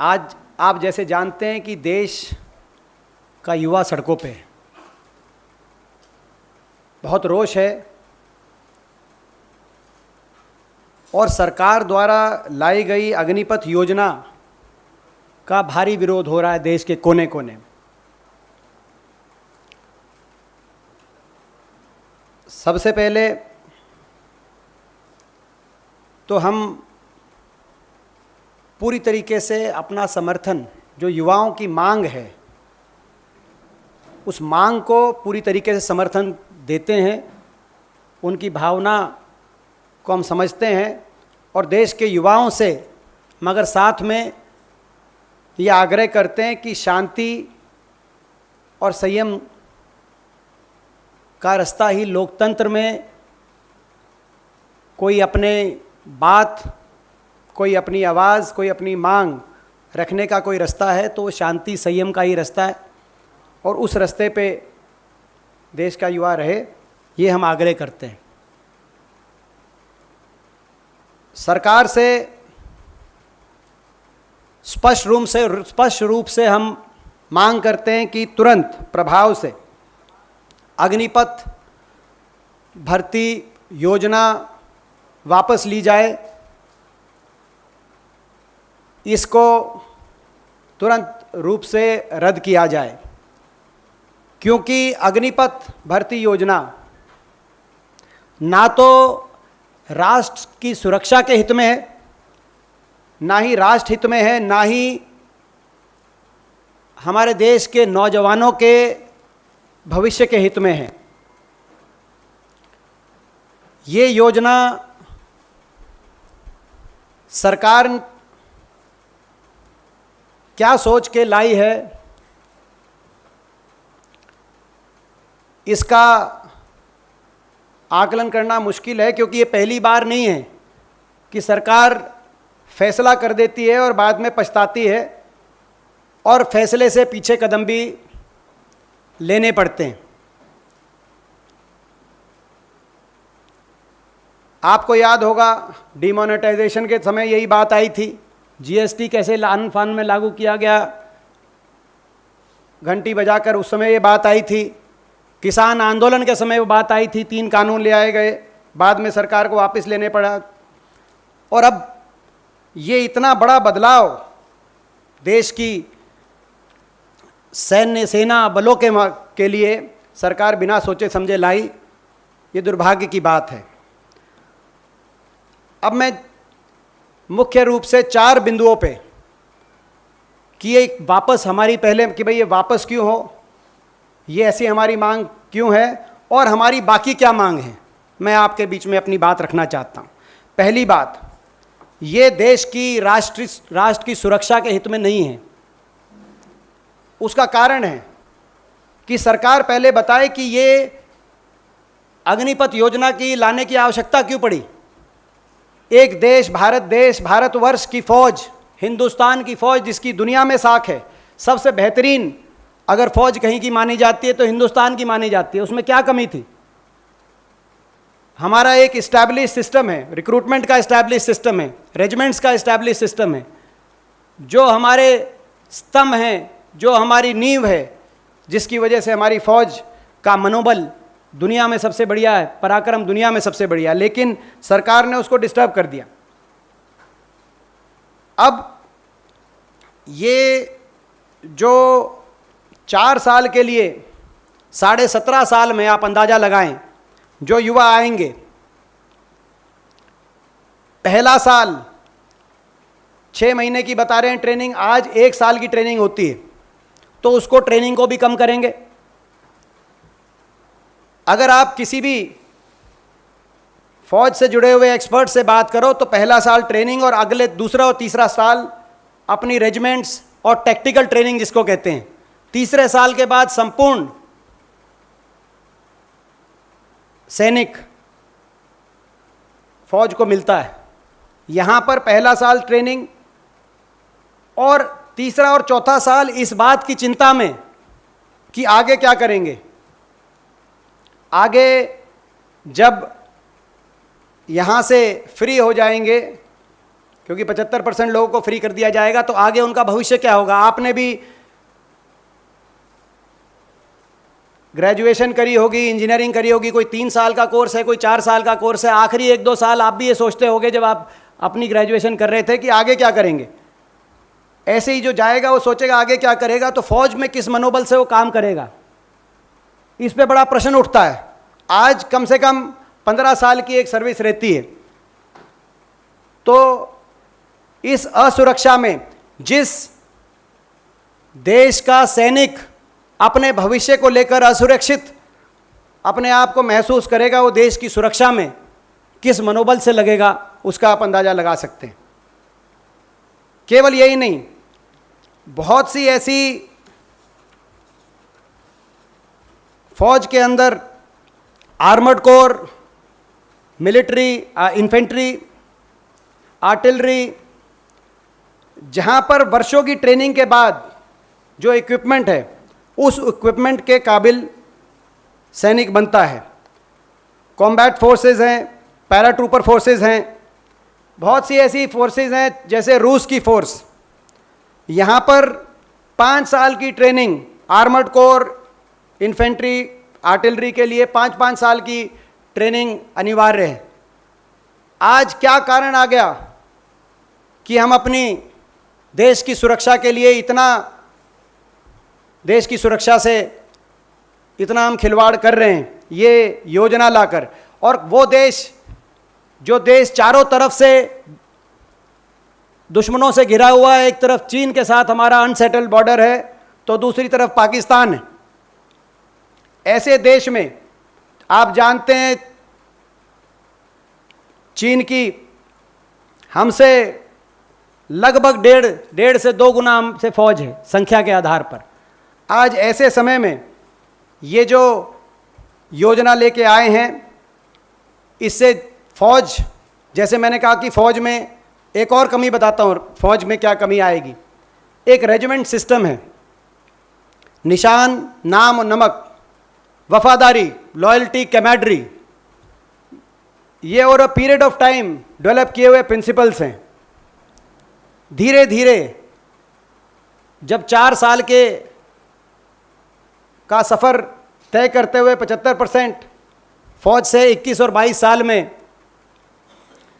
आज आप जैसे जानते हैं कि देश का युवा सड़कों पे है, बहुत रोष है और सरकार द्वारा लाई गई अग्निपथ योजना का भारी विरोध हो रहा है देश के कोने कोने में। सबसे पहले तो हम पूरी तरीके से अपना समर्थन, जो युवाओं की मांग है, उस मांग को पूरी तरीके से समर्थन देते हैं। उनकी भावना को हम समझते हैं और देश के युवाओं से, मगर साथ में ये आग्रह करते हैं कि शांति और संयम का रास्ता ही लोकतंत्र में कोई अपने बात, कोई अपनी आवाज़, कोई अपनी मांग रखने का कोई रास्ता है तो शांति संयम का ही रास्ता है और उस रास्ते पे देश का युवा रहे, ये हम आग्रह करते हैं। सरकार से स्पष्ट रूप से हम मांग करते हैं कि तुरंत प्रभाव से अग्निपथ भर्ती योजना वापस ली जाए, इसको तुरंत रूप से रद्द किया जाए, क्योंकि अग्निपथ भर्ती योजना ना तो राष्ट्र की सुरक्षा के हित में है, ना ही राष्ट्र हित में है, ना ही हमारे देश के नौजवानों के भविष्य के हित में है। ये योजना सरकार क्या सोच के लाई है, इसका आकलन करना मुश्किल है, क्योंकि ये पहली बार नहीं है कि सरकार फैसला कर देती है और बाद में पछताती है और फैसले से पीछे कदम भी लेने पड़ते हैं। आपको याद होगा डिमोनेटाइजेशन के समय यही बात आई थी, जीएसटी कैसे लान फान में लागू किया गया, घंटी बजाकर उस समय ये बात आई थी। किसान आंदोलन के समय वो बात आई थी, 3 कानून ले आए गए, बाद में सरकार को वापस लेने पड़ा। और अब ये इतना बड़ा बदलाव देश की सेना बलों के लिए सरकार बिना सोचे समझे लाई, ये दुर्भाग्य की बात है। अब मैं मुख्य रूप से 4 बिंदुओं पे कि ये वापस हमारी पहले कि भाई ये वापस क्यों हो, ये ऐसी हमारी मांग क्यों है और हमारी बाकी क्या मांग है, मैं आपके बीच में अपनी बात रखना चाहता हूँ। पहली बात, ये देश की राष्ट्र की सुरक्षा के हित में नहीं है। उसका कारण है कि सरकार पहले बताए कि ये अग्निपथ योजना की लाने की आवश्यकता क्यों पड़ी। एक देश, भारतवर्ष की फौज, हिंदुस्तान की फौज जिसकी दुनिया में साख है, सबसे बेहतरीन अगर फौज कहीं की मानी जाती है तो हिंदुस्तान की मानी जाती है, उसमें क्या कमी थी। हमारा एक इस्टेब्लिश सिस्टम है, रिक्रूटमेंट का इस्टेब्लिश सिस्टम है, रेजिमेंट्स का इस्टेब्लिश सिस्टम है, जो हमारे स्तंभ हैं, जो हमारी नींव है, जिसकी वजह से हमारी फौज का मनोबल दुनिया में सबसे बढ़िया है, पराक्रम दुनिया में सबसे बढ़िया, लेकिन सरकार ने उसको डिस्टर्ब कर दिया। अब ये जो 4 साल के लिए 17.5 साल में आप अंदाजा लगाएं, जो युवा आएंगे, पहला साल 6 महीने की बता रहे हैं ट्रेनिंग, आज 1 साल की ट्रेनिंग होती है, तो उसको ट्रेनिंग को भी कम करेंगे। अगर आप किसी भी फौज से जुड़े हुए एक्सपर्ट से बात करो तो पहला साल ट्रेनिंग और अगले दूसरा और तीसरा साल अपनी रेजिमेंट्स और टैक्टिकल ट्रेनिंग जिसको कहते हैं, तीसरे साल के बाद संपूर्ण सैनिक फौज को मिलता है। यहां पर पहला साल ट्रेनिंग और तीसरा और चौथा साल इस बात की चिंता में कि आगे क्या करेंगे। आगे जब यहाँ से फ्री हो जाएंगे, क्योंकि 75% लोगों को फ्री कर दिया जाएगा तो आगे उनका भविष्य क्या होगा। आपने भी ग्रेजुएशन करी होगी, इंजीनियरिंग करी होगी, कोई 3 साल का कोर्स है, कोई 4 साल का कोर्स है, आखिरी 1-2 साल आप भी ये सोचते होगे जब आप अपनी ग्रेजुएशन कर रहे थे कि आगे क्या करेंगे। ऐसे ही जो जाएगा वो सोचेगा आगे क्या करेगा, तो फौज में किस मनोबल से वो काम करेगा, इस पे बड़ा प्रश्न उठता है। आज कम से कम 15 साल की एक सर्विस रहती है, तो इस असुरक्षा में जिस देश का सैनिक अपने भविष्य को लेकर असुरक्षित अपने आप को महसूस करेगा, वो देश की सुरक्षा में किस मनोबल से लगेगा, उसका आप अंदाजा लगा सकते हैं। केवल यही नहीं, बहुत सी ऐसी फौज के अंदर armoured corps, military, infantry, artillery, जहां पर वर्षों की ट्रेनिंग के बाद जो इक्विपमेंट है उस इक्विपमेंट के काबिल सैनिक बनता है। कॉम्बैट फोर्सेस हैं, पैराट्रूपर फोर्सेस हैं, बहुत सी ऐसी फोर्सेस हैं जैसे रूस की फोर्स। यहाँ पर 5 साल की training armoured corps, infantry, artillery के लिए 5-5 साल की ट्रेनिंग अनिवार्य है। आज क्या कारण आ गया कि हम अपनी देश की सुरक्षा के लिए देश की सुरक्षा से इतना हम खिलवाड़ कर रहे हैं ये योजना लाकर। और वो देश जो देश चारों तरफ से दुश्मनों से घिरा हुआ है, एक तरफ चीन के साथ हमारा अनसेटल्ड बॉर्डर है तो दूसरी तरफ पाकिस्तान है। ऐसे देश में आप जानते हैं चीन की हमसे लगभग 1.5 से 2 गुना हमसे फौज है संख्या के आधार पर। आज ऐसे समय में ये जो योजना लेके आए हैं, इससे फौज, जैसे मैंने कहा कि फौज में एक और कमी बताता हूँ, फौज में क्या कमी आएगी। एक रेजिमेंट सिस्टम है, निशान, नाम, नमक, वफादारी, लॉयल्टी, कैमेडरी, ये over a period of time develop किए हुए प्रिंसिपल्स हैं। धीरे धीरे जब 4 साल का सफ़र तय करते हुए 75% फौज से 21 और 22 साल में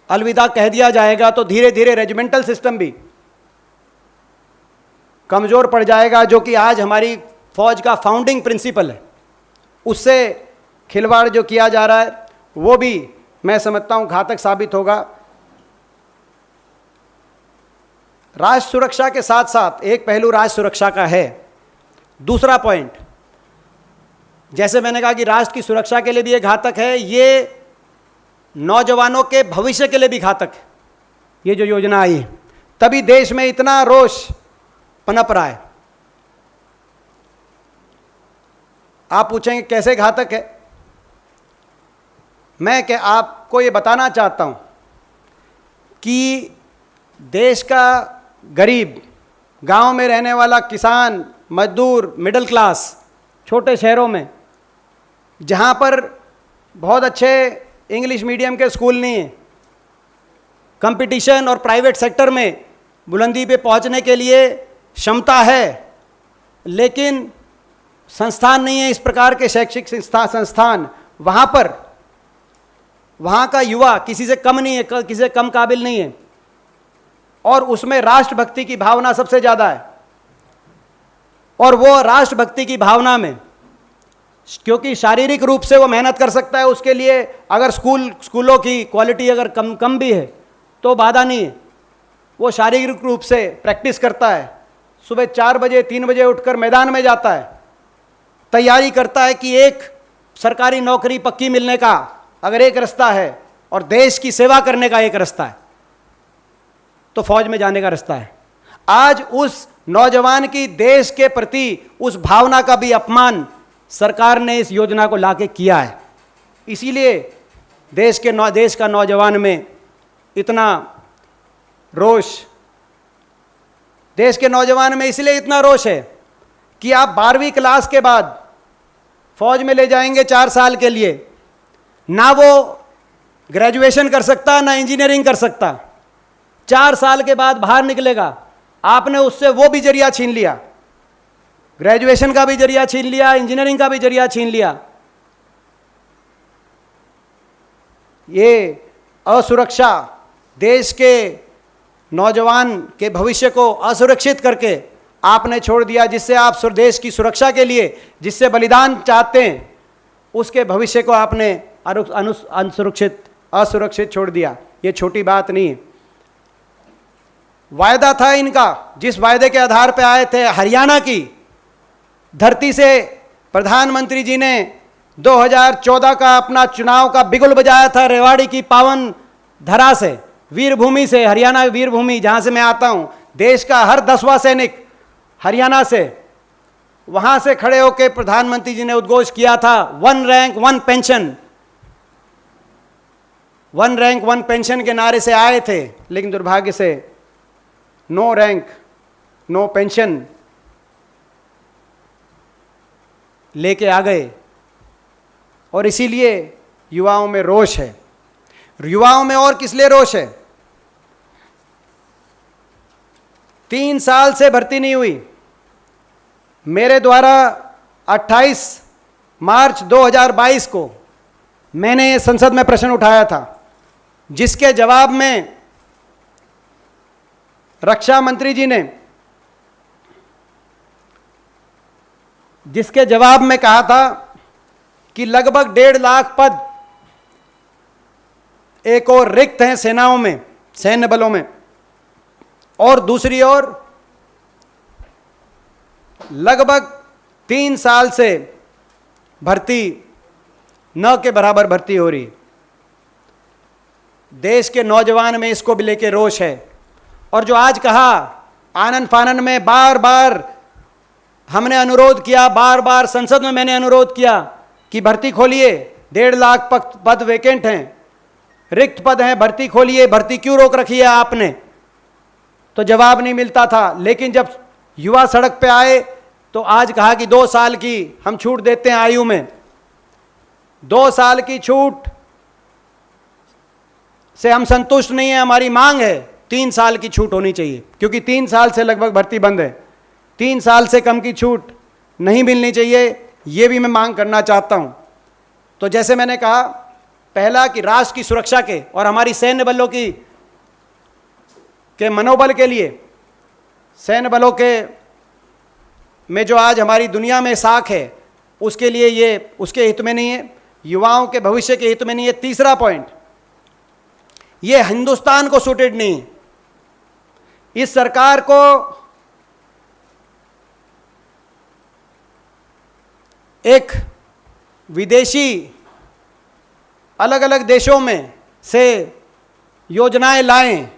अलविदा कह दिया जाएगा, तो धीरे धीरे रेजिमेंटल सिस्टम भी कमज़ोर पड़ जाएगा, जो कि आज हमारी फौज का फाउंडिंग प्रिंसिपल है। उससे खिलवाड़ जो किया जा रहा है वो भी मैं समझता हूँ घातक साबित होगा। राष्ट्र सुरक्षा के साथ साथ एक पहलू राष्ट्र सुरक्षा का है। दूसरा पॉइंट, जैसे मैंने कहा कि राष्ट्र की सुरक्षा के लिए भी ये घातक है, ये नौजवानों के भविष्य के लिए भी घातक है। ये जो योजना आई है, तभी देश में इतना रोष पनप रहा है। आप पूछेंगे कैसे घातक है। मैं आपको ये बताना चाहता हूं कि देश का गरीब, गांव में रहने वाला किसान, मजदूर, मिडिल क्लास, छोटे शहरों में जहां पर बहुत अच्छे इंग्लिश मीडियम के स्कूल नहीं हैं, कंपटीशन और प्राइवेट सेक्टर में बुलंदी पे पहुंचने के लिए क्षमता है, लेकिन संस्थान नहीं है इस प्रकार के शैक्षिक संस्थान, वहाँ का युवा किसी से कम नहीं है, किसी से कम काबिल नहीं है, और उसमें राष्ट्रभक्ति की भावना सबसे ज़्यादा है। और वो राष्ट्रभक्ति की भावना में, क्योंकि शारीरिक रूप से वो मेहनत कर सकता है, उसके लिए अगर स्कूलों की क्वालिटी अगर कम भी है तो बाधा नहीं है। वो शारीरिक रूप से प्रैक्टिस करता है, सुबह 4 बजे 3 बजे उठकर मैदान में जाता है, तैयारी करता है कि एक सरकारी नौकरी पक्की मिलने का अगर एक रास्ता है और देश की सेवा करने का एक रास्ता है तो फौज में जाने का रास्ता है। आज उस नौजवान की देश के प्रति उस भावना का भी अपमान सरकार ने इस योजना को लाके किया है। इसीलिए देश का नौजवान में इतना रोष, देश के नौजवान में इसलिए इतना रोष है कि आप 12वीं क्लास के बाद फौज में ले जाएंगे 4 साल के लिए, ना वो ग्रेजुएशन कर सकता ना इंजीनियरिंग कर सकता, 4 साल के बाद बाहर निकलेगा, आपने उससे वो भी जरिया छीन लिया, ग्रेजुएशन का भी जरिया छीन लिया, इंजीनियरिंग का भी जरिया छीन लिया। ये असुरक्षा, देश के नौजवान के भविष्य को असुरक्षित करके आपने छोड़ दिया, जिससे आप देश की सुरक्षा के लिए जिससे बलिदान चाहते हैं उसके भविष्य को आपने असुरक्षित छोड़ दिया। ये छोटी बात नहीं है। वायदा था इनका, जिस वायदे के आधार पर आए थे, हरियाणा की धरती से प्रधानमंत्री जी ने 2014 का अपना चुनाव का बिगुल बजाया था, रेवाड़ी की पावन धरा से, वीरभूमि से, हरियाणा वीरभूमि जहां से मैं आता हूं। देश का हर 10वां सैनिक हरियाणा से, वहां से खड़े होकर प्रधानमंत्री जी ने उद्घोष किया था 1 रैंक 1 पेंशन। 1 रैंक 1 पेंशन के नारे से आए थे, लेकिन दुर्भाग्य से 9 रैंक 9 पेंशन लेके आ गए। और इसीलिए युवाओं में रोष है। युवाओं में और किस लिए रोष है? 3 साल से भर्ती नहीं हुई। मेरे द्वारा 28 मार्च 2022 को मैंने संसद में प्रश्न उठाया था, जिसके जवाब में रक्षा मंत्री जी ने, जिसके जवाब में कहा था कि लगभग 1.5 लाख पद एक और रिक्त हैं सेनाओं में, सैन्य बलों में, और दूसरी ओर लगभग 3 साल से भर्ती न के बराबर भर्ती हो रही। देश के नौजवान में इसको भी लेके रोष है। और जो आज कहा, आनन फानन में बार बार हमने अनुरोध किया, बार बार संसद में मैंने अनुरोध किया कि भर्ती खोलिए, 1.5 लाख पद वैकेंट हैं, रिक्त पद हैं, भर्ती खोलिए, भर्ती क्यों रोक रखी है आपने? तो जवाब नहीं मिलता था। लेकिन जब युवा सड़क पे आए तो आज कहा कि 2 साल की हम छूट देते हैं आयु में। 2 साल की छूट से हम संतुष्ट नहीं है, हमारी मांग है 3 साल की छूट होनी चाहिए, क्योंकि 3 साल से लगभग भर्ती बंद है। 3 साल से कम की छूट नहीं मिलनी चाहिए, ये भी मैं मांग करना चाहता हूं। तो जैसे मैंने कहा, पहला कि राष्ट्र की सुरक्षा के और हमारी सैन्य बलों के मनोबल के लिए, सैन्य बलों के में जो आज हमारी दुनिया में साख है, उसके लिए ये उसके हित में नहीं है, युवाओं के भविष्य के हित में नहीं है। तीसरा पॉइंट, ये हिंदुस्तान को सूटेड नहीं है। इस सरकार को एक विदेशी अलग अलग देशों में से योजनाएं लाएं,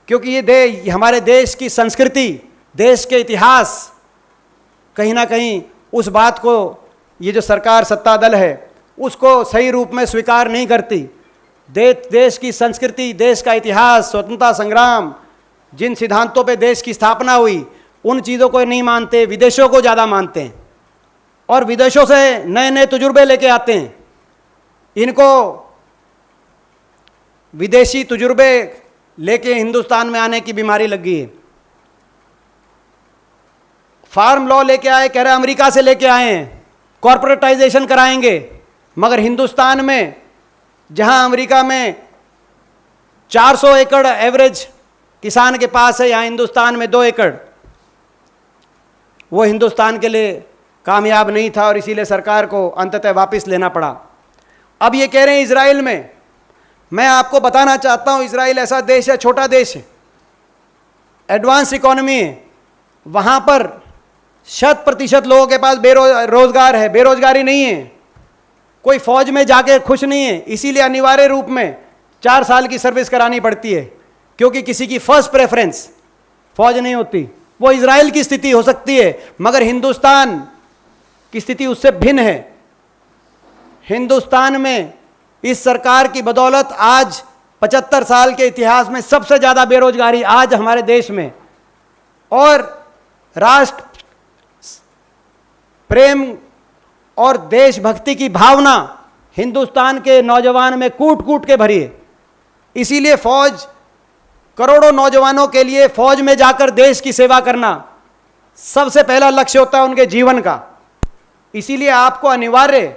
क्योंकि ये हमारे देश की संस्कृति, देश के इतिहास, कहीं ना कहीं उस बात को ये जो सरकार सत्ता दल है उसको सही रूप में स्वीकार नहीं करती। देश की संस्कृति, देश का इतिहास, स्वतंत्रता संग्राम, जिन सिद्धांतों पे देश की स्थापना हुई, उन चीज़ों को नहीं मानते, विदेशों को ज़्यादा मानते हैं और विदेशों से नए नए तजुर्बे लेके आते हैं। इनको विदेशी तजुर्बे लेके हिंदुस्तान में आने की बीमारी लग गई है। फार्म लॉ लेके आए, कह रहे अमेरिका से लेके आए हैं, कॉर्पोरेटाइजेशन कराएंगे, मगर हिंदुस्तान में जहां अमेरिका में 400 एकड़ एवरेज किसान के पास है, यहाँ हिंदुस्तान में 2 एकड़। वो हिंदुस्तान के लिए कामयाब नहीं था और इसीलिए सरकार को अंततः वापस लेना पड़ा। अब ये कह रहे हैं इजराइल में, मैं आपको बताना चाहता हूँ, इजराइल ऐसा देश है, छोटा देश है, एडवांस इकोनॉमी है, वहाँ पर 100% लोगों के पास रोजगार है, बेरोजगारी नहीं है, कोई फौज में जाके खुश नहीं है। इसीलिए अनिवार्य रूप में 4 साल की सर्विस करानी पड़ती है, क्योंकि किसी की फर्स्ट प्रेफरेंस फौज नहीं होती। वो इजराइल की स्थिति हो सकती है, मगर हिंदुस्तान की स्थिति उससे भिन्न है। हिंदुस्तान में इस सरकार की बदौलत आज 75 साल के इतिहास में सबसे ज़्यादा बेरोजगारी आज हमारे देश में, और राष्ट्र प्रेम और देशभक्ति की भावना हिंदुस्तान के नौजवान में कूट कूट के भरी है। इसीलिए फौज करोड़ों नौजवानों के लिए फौज में जाकर देश की सेवा करना सबसे पहला लक्ष्य होता है उनके जीवन का। इसीलिए आपको अनिवार्य,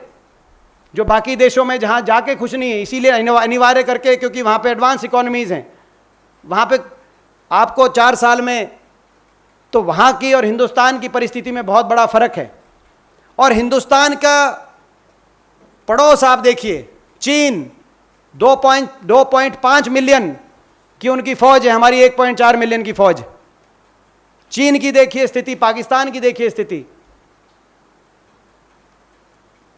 जो बाकी देशों में जहां जाके खुश नहीं है, इसीलिए अनिवार्य करके, क्योंकि वहां पे एडवांस इकोनॉमीज हैं, वहां पे आपको 4 साल में, तो वहां की और हिंदुस्तान की परिस्थिति में बहुत बड़ा फर्क है। और हिंदुस्तान का पड़ोस आप देखिए, चीन 2.5 मिलियन की उनकी फौज है, हमारी 1.4 मिलियन की फौज। चीन की देखिए स्थिति, पाकिस्तान की देखिए स्थिति,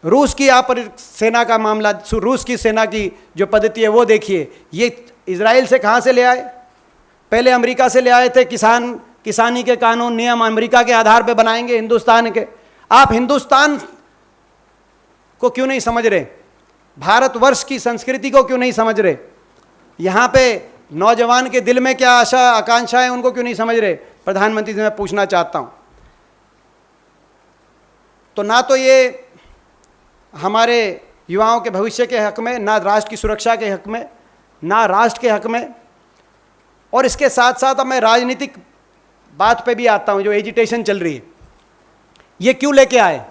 रूस की आप सेना का मामला, रूस की सेना की जो पद्धति है वो देखिए। ये इजराइल से कहां से ले आए? पहले अमेरिका से ले आए थे। किसानी के कानून नियम अमेरिका के आधार पे बनाएंगे हिंदुस्तान के। आप हिंदुस्तान को क्यों नहीं समझ रहे? भारतवर्ष की संस्कृति को क्यों नहीं समझ रहे? यहां पे नौजवान के दिल में क्या आशा आकांक्षा है उनको क्यों नहीं समझ रहे? प्रधानमंत्री से मैं पूछना चाहता हूं। तो ना तो ये हमारे युवाओं के भविष्य के हक में, ना राष्ट्र की सुरक्षा के हक में, ना राष्ट्र के हक में। और इसके साथ साथ अब मैं राजनीतिक बात पे भी आता हूं, जो एजिटेशन चल रही है, ये क्यों लेके आए?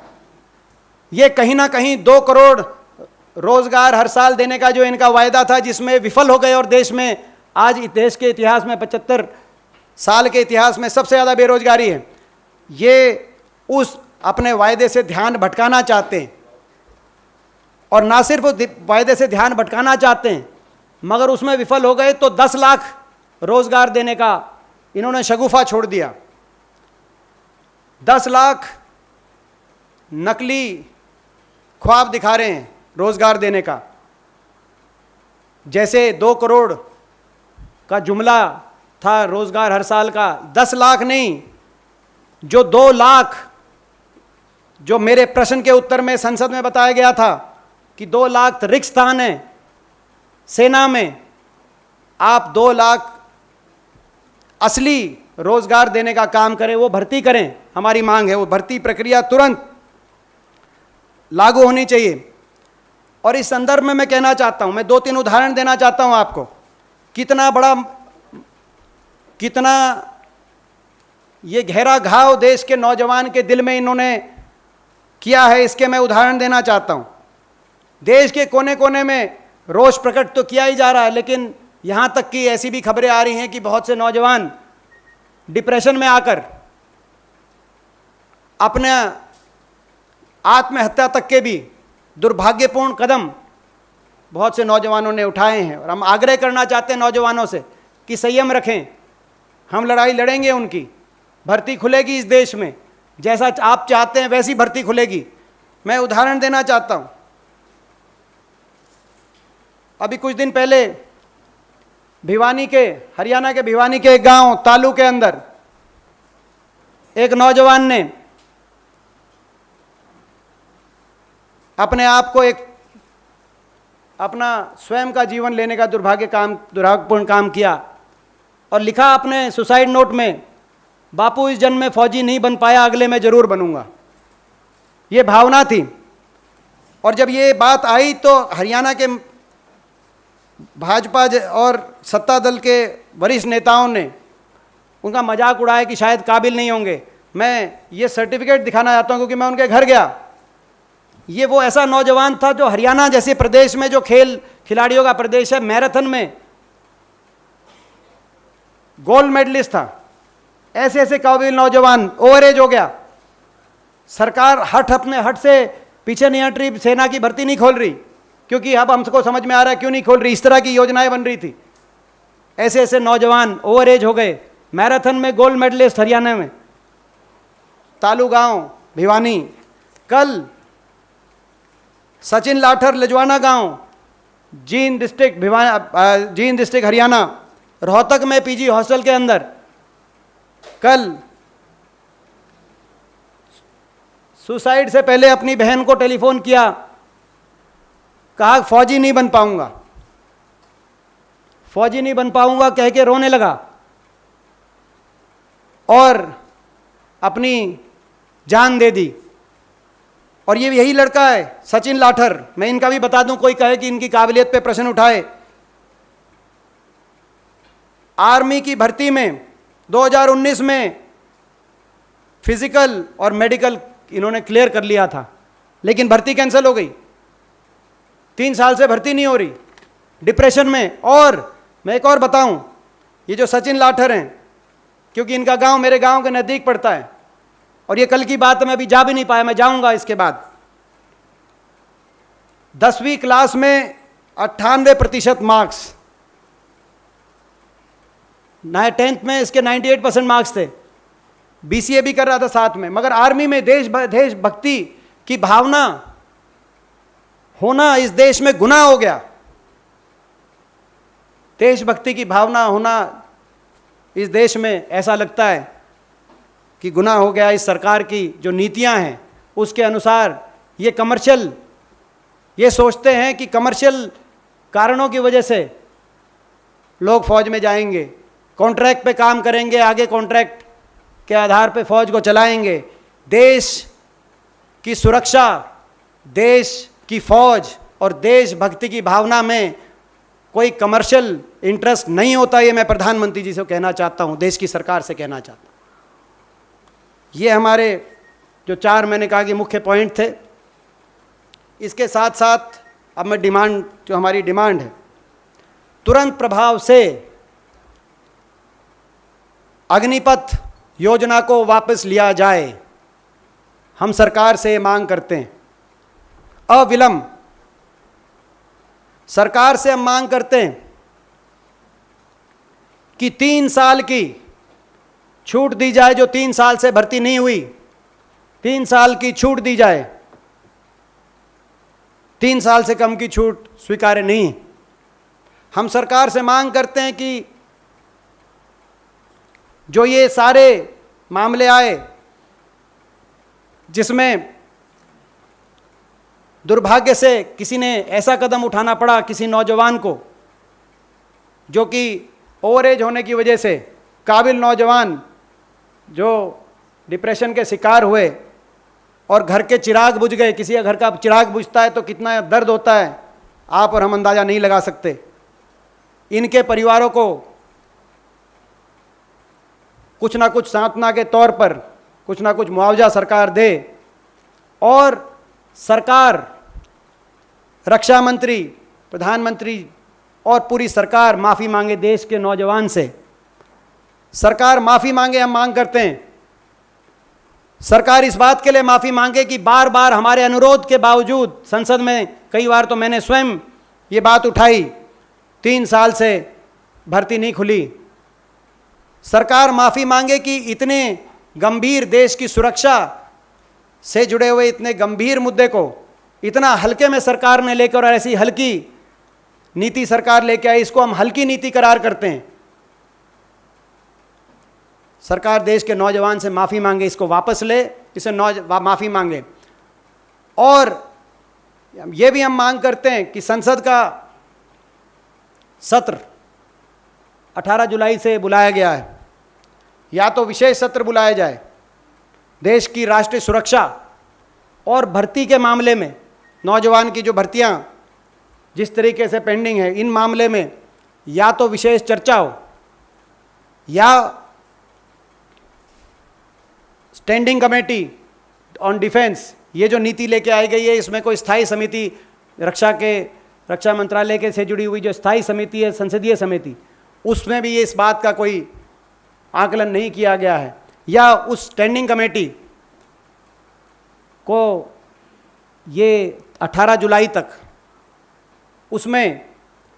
ये कहीं ना कहीं 2 करोड़ रोजगार हर साल देने का जो इनका वायदा था, जिसमें विफल हो गए, और देश में आज देश के इतिहास में 75 साल के इतिहास में सबसे ज़्यादा बेरोजगारी है। ये उस अपने वायदे से ध्यान भटकाना चाहते हैं। और ना सिर्फ वायदे से ध्यान भटकाना चाहते हैं, मगर उसमें विफल हो गए तो 10 लाख रोजगार देने का इन्होंने शगुफा छोड़ दिया। 10 लाख नकली ख्वाब दिखा रहे हैं रोजगार देने का। जैसे 2 करोड़ का जुमला था रोजगार हर साल का, 10 लाख नहीं, जो 2 लाख, जो मेरे प्रश्न के उत्तर में संसद में बताया गया था कि 2 लाख रिक्त स्थान है सेना में, आप 2 लाख असली रोजगार देने का काम करें, वो भर्ती करें। हमारी मांग है वो भर्ती प्रक्रिया तुरंत लागू होनी चाहिए। और इस संदर्भ में मैं कहना चाहता हूं, मैं 2-3 उदाहरण देना चाहता हूं आपको, कितना ये गहरा घाव देश के नौजवान के दिल में इन्होंने किया है, इसके मैं उदाहरण देना चाहता हूं। देश के कोने कोने में रोष प्रकट तो किया ही जा रहा है, लेकिन यहां तक कि ऐसी भी खबरें आ रही हैं कि बहुत से नौजवान डिप्रेशन में आकर अपने आत्महत्या तक के भी दुर्भाग्यपूर्ण कदम बहुत से नौजवानों ने उठाए हैं। और हम आग्रह करना चाहते हैं नौजवानों से कि संयम रखें, हम लड़ाई लड़ेंगे, उनकी भर्ती खुलेगी इस देश में, जैसा आप चाहते हैं वैसी भर्ती खुलेगी। मैं उदाहरण देना चाहता हूं। अभी कुछ दिन पहले हरियाणा के भिवानी के एक गांव तालू के अंदर एक नौजवान ने अपने आप को अपना स्वयं का जीवन लेने का दुर्भाग्यपूर्ण काम किया और लिखा अपने सुसाइड नोट में, बापू इस जन्म में फौजी नहीं बन पाया, अगले में जरूर बनूंगा। ये भावना थी। और जब ये बात आई तो हरियाणा के भाजपा और सत्ता दल के वरिष्ठ नेताओं ने उनका मजाक उड़ाया कि शायद काबिल नहीं होंगे। मैं ये सर्टिफिकेट दिखाना चाहता हूं क्योंकि मैं उनके घर गया। ये वो ऐसा नौजवान था जो हरियाणा जैसे प्रदेश में, जो खिलाड़ियों का प्रदेश है, मैराथन में गोल्ड मेडलिस्ट था। ऐसे ऐसे काबिल नौजवान, ओवरेज हो गया। सरकार अपने हट से पीछे नहीं हट रही, सेना की भर्ती नहीं खोल रही, क्योंकि अब हमको समझ में आ रहा है क्यों नहीं खोल रही। इस तरह की योजनाएं बन रही थी। ऐसे ऐसे नौजवान ओवरेज हो गए। मैराथन में गोल्ड मेडलिस्ट हरियाणा में, तालू गांव भिवानी। कल सचिन लाठर लजवाना गांव, जींद डिस्ट्रिक्ट हरियाणा, रोहतक में पीजी हॉस्टल के अंदर कल सुसाइड से पहले अपनी बहन को टेलीफोन किया, कहा फौजी नहीं बन पाऊंगा, फौजी नहीं बन पाऊंगा कह के रोने लगा और अपनी जान दे दी। और ये यही लड़का है सचिन लाठर। मैं इनका भी बता दूं, कोई कहे कि इनकी काबिलियत पे प्रश्न उठाए। आर्मी की भर्ती में 2019 में फिजिकल और मेडिकल इन्होंने क्लियर कर लिया था, लेकिन भर्ती कैंसिल हो गई। 3 साल से भर्ती नहीं हो रही, डिप्रेशन में। और मैं एक और बताऊं, ये जो सचिन लाठर हैं, क्योंकि इनका गांव मेरे गांव के नज़दीक पड़ता है, और ये कल की बात है, मैं अभी जा भी नहीं पाया, मैं जाऊंगा इसके बाद। 10वीं क्लास में 98% मार्क्स, 10th में इसके 98% मार्क्स थे। BCA भी कर रहा था साथ में, मगर आर्मी में देशभक्ति की भावना होना इस देश में गुनाह हो गया। देशभक्ति की भावना होना इस देश में ऐसा लगता है कि गुनाह हो गया। इस सरकार की जो नीतियां हैं उसके अनुसार ये कमर्शियल, ये सोचते हैं कि कमर्शियल कारणों की वजह से लोग फौज में जाएंगे, कॉन्ट्रैक्ट पे काम करेंगे, आगे कॉन्ट्रैक्ट के आधार पे फौज को चलाएंगे। देश की सुरक्षा, देश की फौज और देशभक्ति की भावना में कोई कमर्शियल इंटरेस्ट नहीं होता। ये मैं प्रधानमंत्री जी से कहना चाहता हूँ, देश की सरकार से कहना चाहता हूँ। ये हमारे जो 4 मैंने कहा कि मुख्य पॉइंट थे। इसके साथ साथ अब मैं डिमांड, जो हमारी डिमांड है, तुरंत प्रभाव से अग्निपथ योजना को वापस लिया जाए, हम सरकार से मांग करते हैं। अविलंब सरकार से हम मांग करते हैं कि 3 साल की छूट दी जाए। जो 3 साल से भर्ती नहीं हुई, 3 साल की छूट दी जाए। 3 साल से कम की छूट स्वीकार्य नहीं। हम सरकार से मांग करते हैं कि जो ये सारे मामले आए जिसमें दुर्भाग्य से किसी ने ऐसा कदम उठाना पड़ा किसी नौजवान को, जो कि ओवर एज होने की वजह से, काबिल नौजवान जो डिप्रेशन के शिकार हुए और घर के चिराग बुझ गए। किसी का घर का चिराग बुझता है तो कितना दर्द होता है, आप और हम अंदाज़ा नहीं लगा सकते। इनके परिवारों को कुछ ना कुछ सांत्वना के तौर पर कुछ ना कुछ मुआवजा सरकार दे, और सरकार, रक्षा मंत्री, प्रधानमंत्री और पूरी सरकार माफ़ी मांगे देश के नौजवान से। सरकार माफ़ी मांगे, हम मांग करते हैं। सरकार इस बात के लिए माफ़ी मांगे कि बार बार हमारे अनुरोध के बावजूद, संसद में कई बार तो मैंने स्वयं ये बात उठाई, 3 साल से भर्ती नहीं खुली। सरकार माफ़ी मांगे कि इतने गंभीर, देश की सुरक्षा से जुड़े हुए इतने गंभीर मुद्दे को इतना हल्के में सरकार ने लेकर, और ऐसी हल्की नीति सरकार लेके आई, इसको हम हल्की नीति करार करते हैं। सरकार देश के नौजवान से माफ़ी मांगे, इसको वापस ले, इसे माफ़ी मांगे। और ये भी हम मांग करते हैं कि संसद का सत्र 18 जुलाई से बुलाया गया है, या तो विशेष सत्र बुलाया जाए। देश की राष्ट्रीय सुरक्षा और भर्ती के मामले में, नौजवान की जो भर्तियां जिस तरीके से पेंडिंग है, इन मामले में या तो विशेष चर्चा हो, या स्टैंडिंग कमेटी ऑन डिफेंस, ये जो नीति लेके आई गई है, इसमें कोई स्थायी समिति, रक्षा मंत्रालय के से जुड़ी हुई जो स्थायी समिति है, संसदीय समिति, उसमें भी ये इस बात का कोई आकलन नहीं किया गया है। या उस स्टैंडिंग कमेटी को ये 18 जुलाई तक उसमें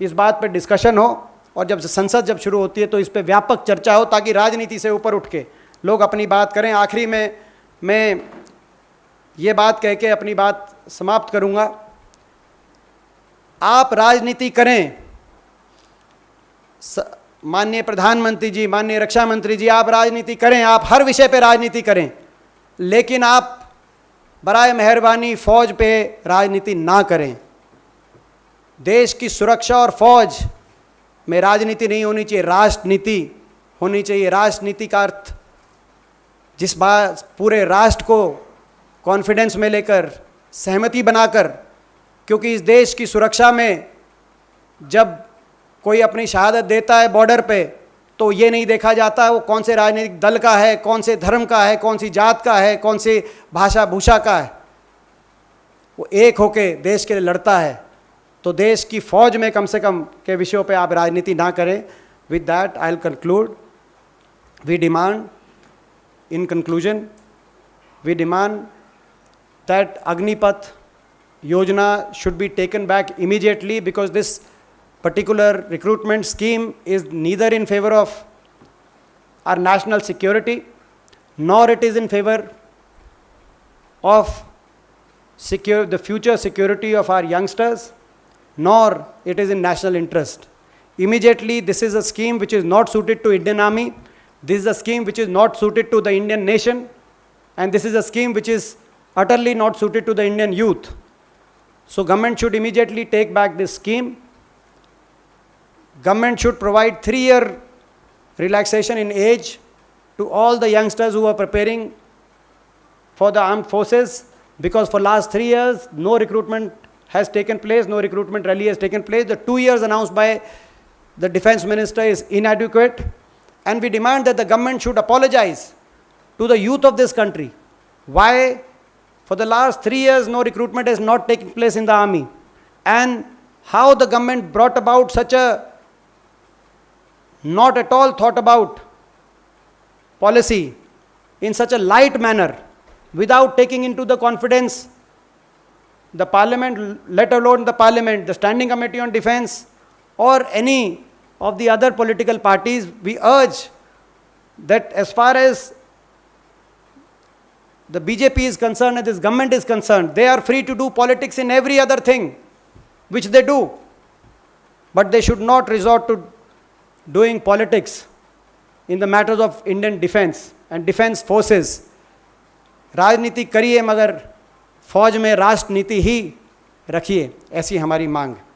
इस बात पर डिस्कशन हो, और जब संसद जब शुरू होती है तो इस पर व्यापक चर्चा हो, ताकि राजनीति से ऊपर उठ के लोग अपनी बात करें। आखिरी में मैं ये बात कह के अपनी बात समाप्त करूंगा। आप राजनीति करें, माननीय प्रधानमंत्री जी, माननीय रक्षा मंत्री जी, आप राजनीति करें, आप हर विषय पे राजनीति करें, लेकिन आप बराए मेहरबानी फौज पे राजनीति ना करें। देश की सुरक्षा और फौज में राजनीति नहीं होनी चाहिए, राष्ट्रनीति होनी चाहिए। राष्ट्रनीति का अर्थ जिस बात पूरे राष्ट्र को कॉन्फिडेंस में लेकर, सहमति बनाकर, क्योंकि इस देश की सुरक्षा में जब कोई अपनी शहादत देता है बॉर्डर पे, तो ये नहीं देखा जाता है वो कौन से राजनीतिक दल का है, कौन से धर्म का है, कौन सी जात का है, कौन से भाषा भूषा का है। वो एक होके देश के लिए लड़ता है। तो देश की फौज में कम से कम के विषयों पे आप राजनीति ना करें। With that I will conclude. We demand, in conclusion, we demand that Agnipath Yojana should be taken back immediately, because this particular recruitment scheme is neither in favor of our national security, nor it is in favor of the future security of our youngsters, nor it is in national interest. Immediately, this is a scheme which is not suited to Indian Army. This is a scheme which is not suited to the Indian nation, and this is a scheme which is utterly not suited to the Indian youth. So government should immediately take back this scheme. Government should provide 3-year relaxation in age to all the youngsters who are preparing for the armed forces, because for last 3 years no recruitment has taken place, no recruitment rally has taken place. The 2 years announced by the defense minister is inadequate. And we demand that the government should apologize to the youth of this country. Why for the last 3 years no recruitment has not taken place in the army, and how the government brought about such a not at all thought about policy in such a light manner, without taking into the confidence the parliament, let alone the parliament, the standing committee on defense, or any of the other political parties. We urge that as far as the BJP is concerned and this government is concerned, they are free to do politics in every other thing, which they do. But they should not resort to doing politics in the matters of Indian defense and defense forces. राजनीति करिए मगर फौज में राष्ट्र नीति ही रखिए, ऐसी हमारी मांग है।